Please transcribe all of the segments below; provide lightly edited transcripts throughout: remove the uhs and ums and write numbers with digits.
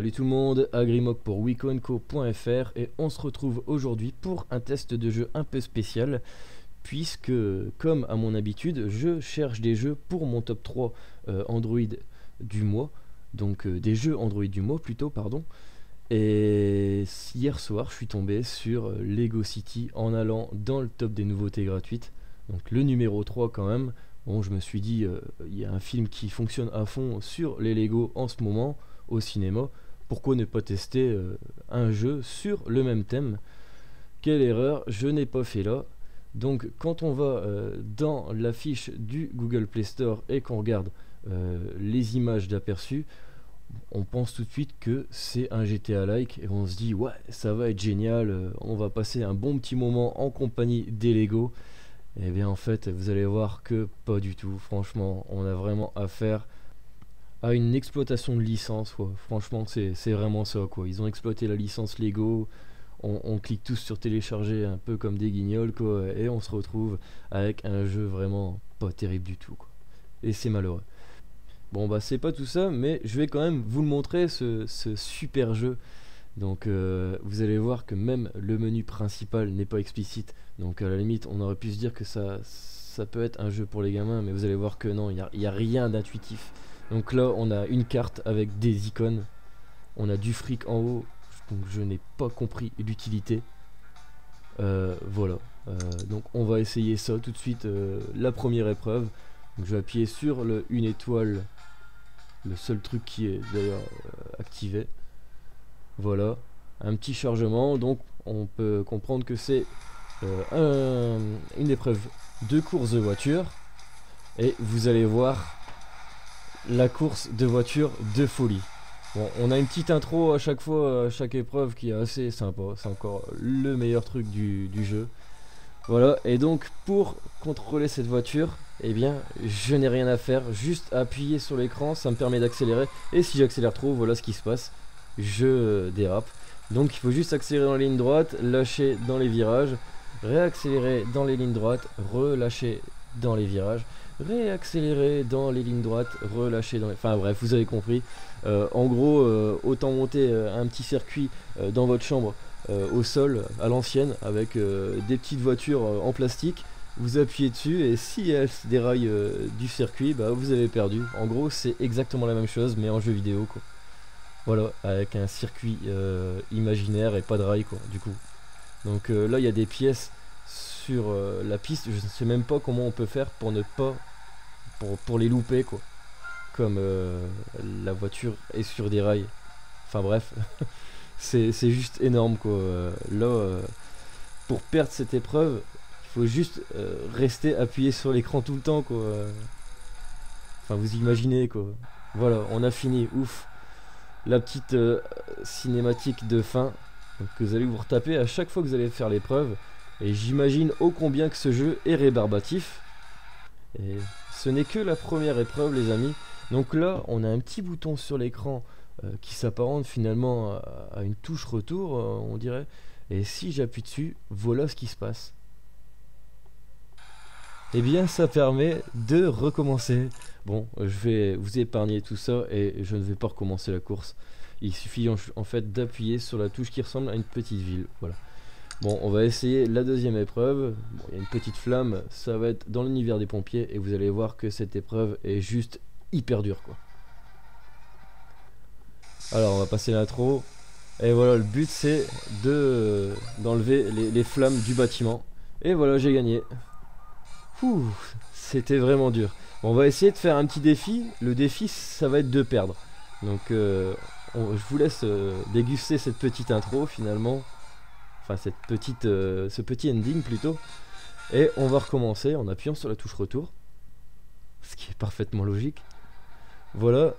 Salut tout le monde, Agrimog pour weconco.fr et on se retrouve aujourd'hui pour un test de jeu un peu spécial puisque, comme à mon habitude, je cherche des jeux pour mon top 3 Android du mois, donc des jeux Android du mois plutôt, pardon. Et hier soir, je suis tombé sur Lego City en allant dans le top des nouveautés gratuites, donc le numéro 3 quand même. Bon, je me suis dit, il y a un film qui fonctionne à fond sur les Lego en ce moment au cinéma. Pourquoi ne pas tester un jeu sur le même thème? Quelle erreur, je n'ai pas fait là. Donc quand on va dans la fiche du Google Play Store et qu'on regarde les images d'aperçu, on pense tout de suite que c'est un GTA-like et on se dit ouais, ça va être génial, on va passer un bon petit moment en compagnie des Lego. Et bien en fait, vous allez voir que pas du tout. Franchement, on a vraiment affaire à une exploitation de licence. Ouais. Franchement, c'est vraiment ça quoi. Ils ont exploité la licence Lego. On clique tous sur télécharger un peu comme des guignols quoi, et on se retrouve avec un jeu vraiment pas terrible du tout quoi. Et c'est malheureux. Bon bah c'est pas tout ça, mais je vais quand même vous le montrer ce super jeu. Donc vous allez voir que même le menu principal n'est pas explicite. Donc à la limite on aurait pu se dire que ça peut être un jeu pour les gamins, mais vous allez voir que non, il n'y a rien d'intuitif. Donc là on a une carte avec des icônes, on a du fric en haut, donc je n'ai pas compris l'utilité. Voilà, donc on va essayer ça tout de suite, la première épreuve. Donc je vais appuyer sur le une étoile, le seul truc qui est d'ailleurs activé. Voilà, un petit chargement, donc on peut comprendre que c'est une épreuve de course de voiture. Et vous allez voir la course de voiture de folie. Bon, on a une petite intro à chaque fois, à chaque épreuve qui est assez sympa. C'est encore le meilleur truc du jeu. Voilà, et donc pour contrôler cette voiture, eh bien je n'ai rien à faire, juste appuyer sur l'écran, ça me permet d'accélérer. Et si j'accélère trop, voilà ce qui se passe, je dérape. Donc il faut juste accélérer dans les lignes droites, lâcher dans les virages, réaccélérer dans les lignes droites, relâcher dans les virages, réaccélérer dans les lignes droites, relâcher dans les... Enfin bref, vous avez compris. En gros, autant monter un petit circuit dans votre chambre au sol à l'ancienne avec des petites voitures en plastique. Vous appuyez dessus et si elles se déraillent du circuit, bah vous avez perdu. En gros, c'est exactement la même chose mais en jeu vidéo quoi. Voilà, avec un circuit imaginaire et pas de rail quoi, du coup. Donc là, il y a des pièces sur la piste. Je ne sais même pas comment on peut faire pour ne pas... pour les louper quoi. Comme la voiture est sur des rails. Enfin bref, c'est juste énorme quoi. Là, pour perdre cette épreuve, il faut juste rester appuyé sur l'écran tout le temps quoi. Enfin vous imaginez quoi. Voilà, on a fini, ouf. La petite cinématique de fin que vous allez vous retaper à chaque fois que vous allez faire l'épreuve. Et j'imagine ô combien que ce jeu est rébarbatif. Et ce n'est que la première épreuve les amis. Donc là on a un petit bouton sur l'écran qui s'apparente finalement à une touche retour on dirait. Et si j'appuie dessus, voilà ce qui se passe. Et bien ça permet de recommencer. Bon, je vais vous épargner tout ça et je ne vais pas recommencer la course. Il suffit en fait d'appuyer sur la touche qui ressemble à une petite ville. Voilà. Bon, on va essayer la deuxième épreuve. Bon, il y a une petite flamme, ça va être dans l'univers des pompiers et vous allez voir que cette épreuve est juste hyper dure quoi. Alors on va passer l'intro. Et voilà, le but c'est d'enlever les flammes du bâtiment. Et voilà, j'ai gagné. Ouh, c'était vraiment dur. Bon, on va essayer de faire un petit défi. Le défi, ça va être de perdre. Donc, je vous laisse déguster cette petite intro finalement. Enfin, ce petit ending plutôt. Et on va recommencer en appuyant sur la touche retour. Ce qui est parfaitement logique. Voilà.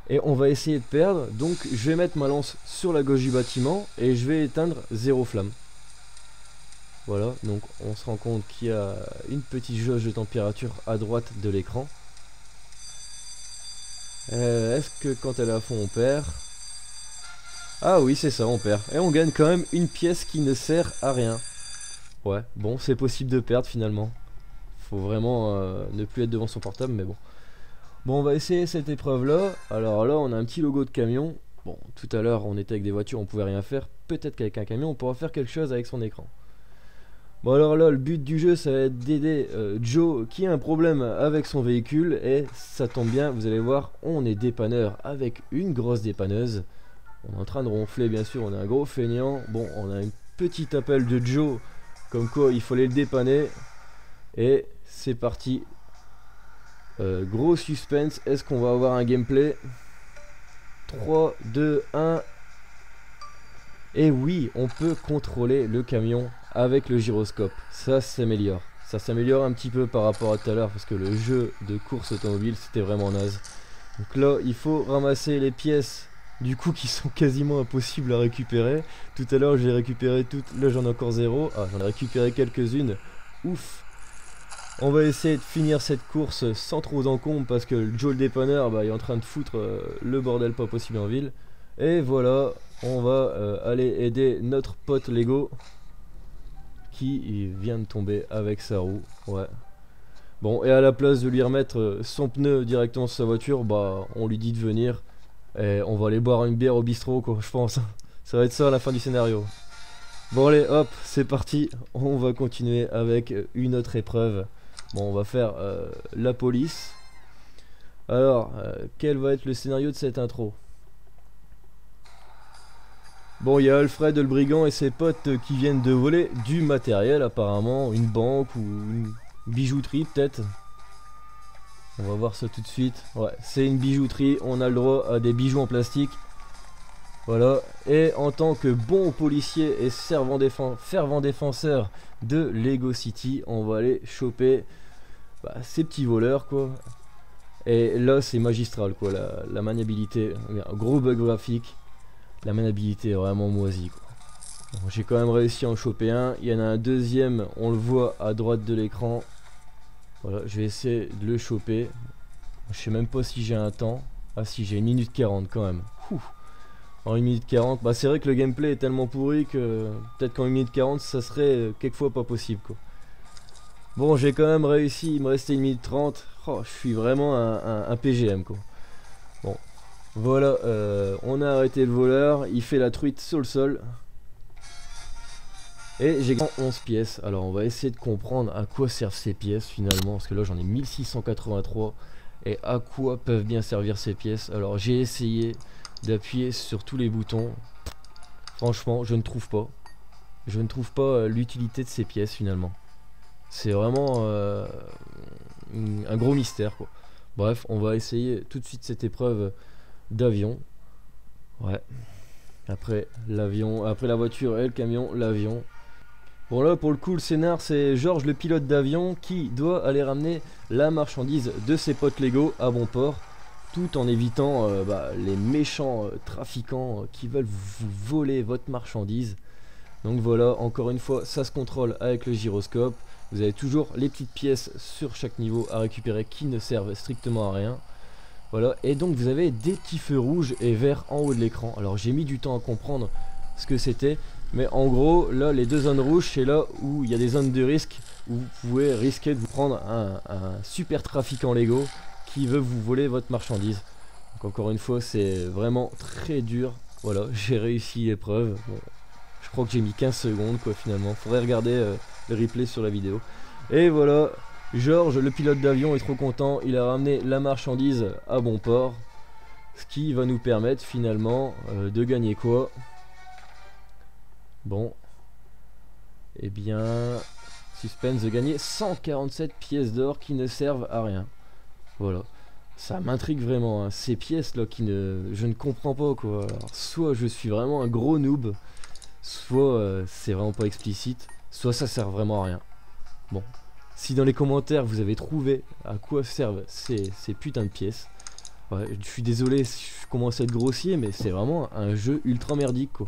Et on va essayer de perdre. Donc, je vais mettre ma lance sur la gauche du bâtiment. Et je vais éteindre 0 flamme. Voilà, donc on se rend compte qu'il y a une petite jauge de température à droite de l'écran. Est-ce que quand elle est à fond on perd? Ah oui c'est ça, on perd. Et on gagne quand même une pièce qui ne sert à rien. Ouais, bon c'est possible de perdre finalement. Faut vraiment ne plus être devant son portable mais bon. Bon on va essayer cette épreuve là. Alors là on a un petit logo de camion. Bon, tout à l'heure on était avec des voitures, on pouvait rien faire. Peut-être qu'avec un camion on pourra faire quelque chose avec son écran. Bon alors là, le but du jeu ça va être d'aider Joe qui a un problème avec son véhicule. Et ça tombe bien, vous allez voir, on est dépanneur avec une grosse dépanneuse. On est en train de ronfler bien sûr, on est un gros feignant. Bon, on a un petit appel de Joe comme quoi il fallait le dépanner. Et c'est parti. Gros suspense, est-ce qu'on va avoir un gameplay? 3, 2, 1. Et oui, on peut contrôler le camion avec le gyroscope. Ça s'améliore. Ça s'améliore un petit peu par rapport à tout à l'heure parce que le jeu de course automobile c'était vraiment naze. Donc là, il faut ramasser les pièces du coup qui sont quasiment impossibles à récupérer. Tout à l'heure j'ai récupéré toutes, là j'en ai encore 0. Ah, j'en ai récupéré quelques-unes. Ouf. On va essayer de finir cette course sans trop d'encombre parce que Joe le dépanneur il est en train de foutre le bordel pas possible en ville. Et voilà, on va aller aider notre pote Lego qui vient de tomber avec sa roue. Ouais. Bon, et à la place de lui remettre son pneu directement sur sa voiture, on lui dit de venir. Et on va aller boire une bière au bistrot quoi, je pense. Ça va être ça à la fin du scénario. Bon allez, hop, c'est parti. On va continuer avec une autre épreuve. Bon, on va faire la police. Alors, quel va être le scénario de cette intro? Bon, il y a Alfred le brigand et ses potes qui viennent de voler du matériel apparemment, une banque ou une bijouterie peut-être. On va voir ça tout de suite. Ouais, c'est une bijouterie, on a le droit à des bijoux en plastique. Voilà, et en tant que bon policier et fervent défenseur de Lego City, on va aller choper ces petits voleurs quoi. Et là c'est magistral quoi, la maniabilité, un gros bug graphique, la maniabilité est vraiment moisie quoi. Bon, j'ai quand même réussi à en choper un, il y en a un deuxième, on le voit à droite de l'écran. Voilà, je vais essayer de le choper. Je sais même pas si j'ai un temps. Ah si, j'ai 1 minute 40 quand même. Ouh. En 1 minute 40, c'est vrai que le gameplay est tellement pourri que peut-être qu'en 1 minute 40 ça serait quelquefois pas possible quoi. Bon, j'ai quand même réussi, il me restait 1 minute 30. Oh, je suis vraiment un PGM quoi. Bon, voilà, on a arrêté le voleur, il fait la truite sur le sol. Et j'ai 11 pièces, alors on va essayer de comprendre à quoi servent ces pièces finalement. Parce que là j'en ai 1683. Et à quoi peuvent bien servir ces pièces? Alors j'ai essayé d'appuyer sur tous les boutons. Franchement, je ne trouve pas. Je ne trouve pas l'utilité de ces pièces finalement. C'est vraiment un gros mystère quoi. Bref, on va essayer tout de suite cette épreuve d'avion. Ouais. Après l'avion, après la voiture et le camion, l'avion. Bon là pour le coup le scénar c'est Georges le pilote d'avion qui doit aller ramener la marchandise de ses potes Lego à bon port, tout en évitant les méchants trafiquants qui veulent vous voler votre marchandise. Donc voilà, encore une fois ça se contrôle avec le gyroscope. Vous avez toujours les petites pièces sur chaque niveau à récupérer qui ne servent strictement à rien. Voilà, et donc vous avez des petits feux rouges et verts en haut de l'écran. Alors j'ai mis du temps à comprendre ce que c'était, mais en gros là les deux zones rouges c'est là où il y a des zones de risque où vous pouvez risquer de vous prendre un super trafiquant Lego qui veut vous voler votre marchandise. Donc encore une fois c'est vraiment très dur. Voilà, j'ai réussi l'épreuve. Bon, je crois que j'ai mis 15 secondes quoi finalement, faudrait regarder le replay sur la vidéo. Et voilà, Georges le pilote d'avion est trop content, il a ramené la marchandise à bon port, ce qui va nous permettre finalement de gagner quoi? Bon, et bien, suspense, de gagner 147 pièces d'or qui ne servent à rien. Voilà, ça m'intrigue vraiment, hein. Ces pièces là je ne comprends pas quoi. Alors, soit je suis vraiment un gros noob, soit c'est vraiment pas explicite, soit ça sert vraiment à rien. Bon, si dans les commentaires vous avez trouvé à quoi servent ces putains de pièces, ouais, je suis désolé si je commence à être grossier, mais c'est vraiment un jeu ultra merdique quoi.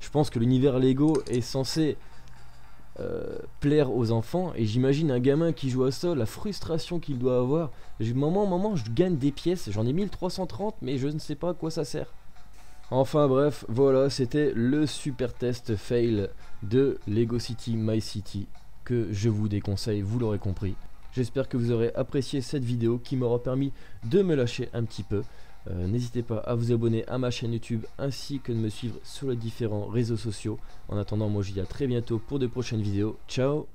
Je pense que l'univers Lego est censé plaire aux enfants, et j'imagine un gamin qui joue à ça, la frustration qu'il doit avoir. Maman, je gagne des pièces, j'en ai 1330 mais je ne sais pas à quoi ça sert. Enfin bref, voilà, c'était le super test fail de Lego City My City que je vous déconseille, vous l'aurez compris. J'espère que vous aurez apprécié cette vidéo qui m'aura permis de me lâcher un petit peu. N'hésitez pas à vous abonner à ma chaîne YouTube ainsi que de me suivre sur les différents réseaux sociaux. En attendant, moi je vous dis à très bientôt pour de prochaines vidéos. Ciao!